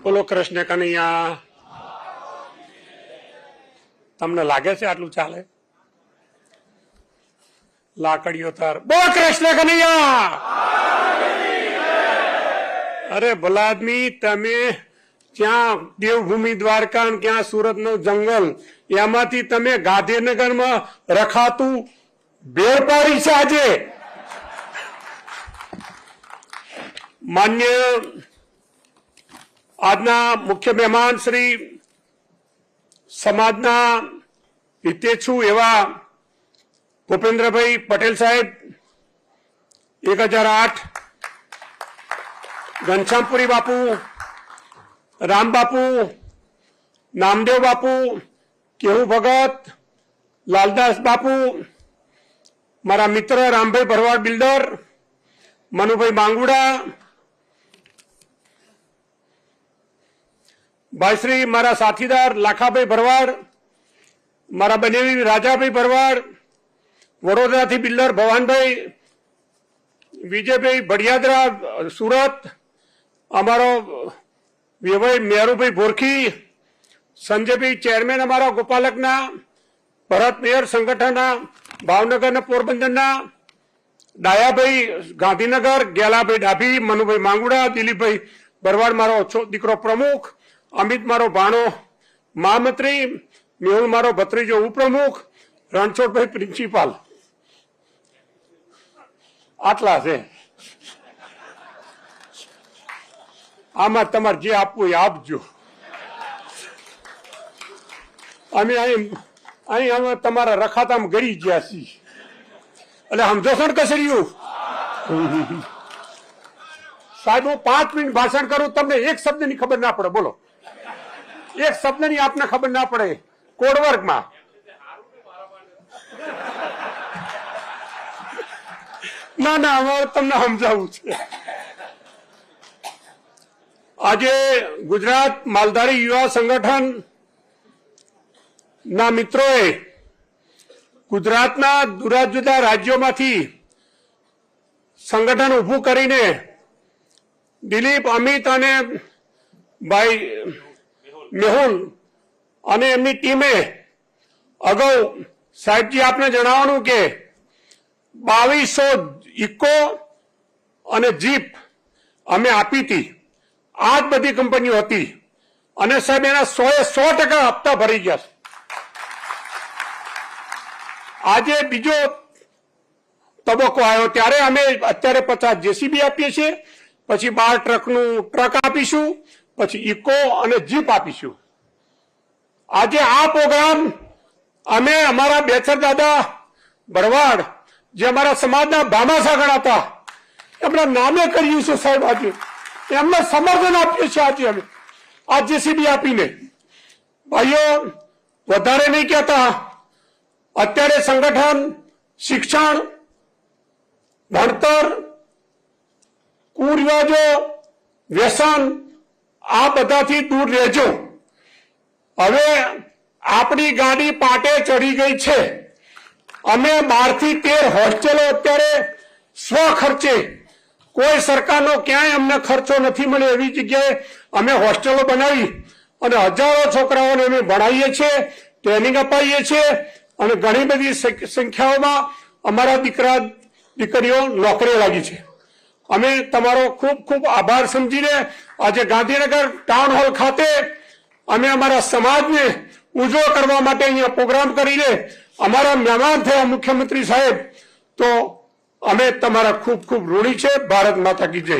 બોલો કૃષ્ણ કનૈયા. તમને લાગે છે આટલું ચાલે? લાકડીઓ તાર બોલો કૃષ્ણ કનૈયા. અરે ભલા આદમી, તમે ત્યાં દેવભૂમિ દ્વારકા ક્યાં સુરત નું જંગલ, એમાંથી તમે ગાંધીનગરમાં રખાતું ભેળ પાડી છે આજે. માન્ય આજના મુખ્ય મહેમાન શ્રી સમાજના હિતેચ્છુ એવા ભૂપેન્દ્રભાઈ પટેલ સાહેબ 1008, ઘનશ્યામપુરી બાપુ, રામ બાપુ, નામદેવ બાપુ, કેહુ ભગત, લાલદાસ બાપુ, મારા મિત્ર રામભાઈ ભરવાડ બિલ્ડર, મનુભાઈ માંગુડા, ભાઈશ્રી મારા સાથીદાર લાખાભાઈ ભરવાડ, મારા બનેવી રાજાભાઈ ભરવાડ, વડોદરાથી બિલ્ડર ભવાનભાઈ, વિજયભાઈ ભડિયાદરા સુરત, અમારો વિભાઈ મેરુભાઈ ભોરખી, સંજયભાઈ ચેરમેન અમારા ગોપાલકના, ભરત મેયર સંગઠનના ભાવનગરના પોરબંદરના, ડાયાભાઈ ગાંધીનગર, ગેલાભાઈ ડાભી, મનુભાઈ માંગુડા, દિલીપભાઈ ભરવાડ મારો દીકરો પ્રમુખ, અમિત મારો ભાણો મહામંત્રી, મેહુલ મારો ભત્રીજો ઉપપ્રમુખ, રણછોડભાઈ પ્રિન્સિપાલ. આટલા છે. આમાં તમારે જે આપવું એ આપજો. અમે અહીં અમે તમારા રખાતામાં ગળી ગયા છીએ એટલે સમજો છો ને કસર્યું. સાહેબ હું 5 મિનિટ ભાષણ કરું, તમને એક શબ્દની ખબર ના પડે. બોલો, એક શબ્દની આપને ખબર ના પડે કોડવર્ગમાં. ના ના, અમારે તમને સમજાવવું છે. આજે ગુજરાત માલધારી યુવા સંગઠન ના મિત્રોએ ગુજરાતના જુદા જુદા રાજ્યોમાંથી સંગઠન ઉભું કરીને દિલીપ, અમિત અને ભાઈ મેહુલ અને એમની ટીમે અગાઉ સાહેબજી આપને જણાવવાનું કે 2200 ઇકો અને જીપ અમે આપી હતી. આ જ બધી કંપનીઓ હતી અને સાહેબ એના 100% હપ્તા ભરી ગયા છે. આજે બીજો તબક્કો આવ્યો ત્યારે અમે અત્યારે 50 જેસીબી આપીએ છીએ, પછી 12 ટ્રક આપીશું, પછી ઇકો અને જીપ આપીશું. આજે આ પ્રોગ્રામ અમે અમારા બેચર દાદા ભરવાડ જે અમારા સમાજના ભામાસા ગણાતા એમના નામે કર્યું છે સાહેબ. આજે એમને સમર્થન આપ્યું છે. આજે અમે આ જેસીબી આપીને ભાઈઓ વધારે નહીં કહેતા. અત્યારે સંગઠન, શિક્ષણ, ભણતર, કુરિવાજો, વ્યસન આ બધાથી દૂર રહેજો. હવે આપણી ગાડી પાટે ચડી ગઈ છે. અમે 12 થી 13 હોસ્ટેલો અત્યારે સ્વ ખર્ચે, કોઈ સરકારનો ક્યાંય અમને ખર્ચો નથી મળ્યો એવી જગ્યાએ અમે હોસ્ટેલો બનાવી અને હજારો છોકરાઓને અમે ભણાવીએ છીએ, ટ્રેનિંગ અપાવીએ છીએ અને ઘણી બધી સંખ્યાઓમાં અમારા દીકરા દીકરીઓ નોકરીએ લાગી છે. અમે તમારો ખૂબ ખૂબ આભાર સમજીને આજે ગાંધીનગર ટાઉન હોલ ખાતે અમે અમારા સમાજને ઉજળો કરવા માટે અહીંયા પ્રોગ્રામ કરીને અમારા મહેમાન થયા મુખ્યમંત્રી સાહેબ, તો અમે તમારા ખૂબ ખૂબ ઋણી છે. ભારત માતા કી જય.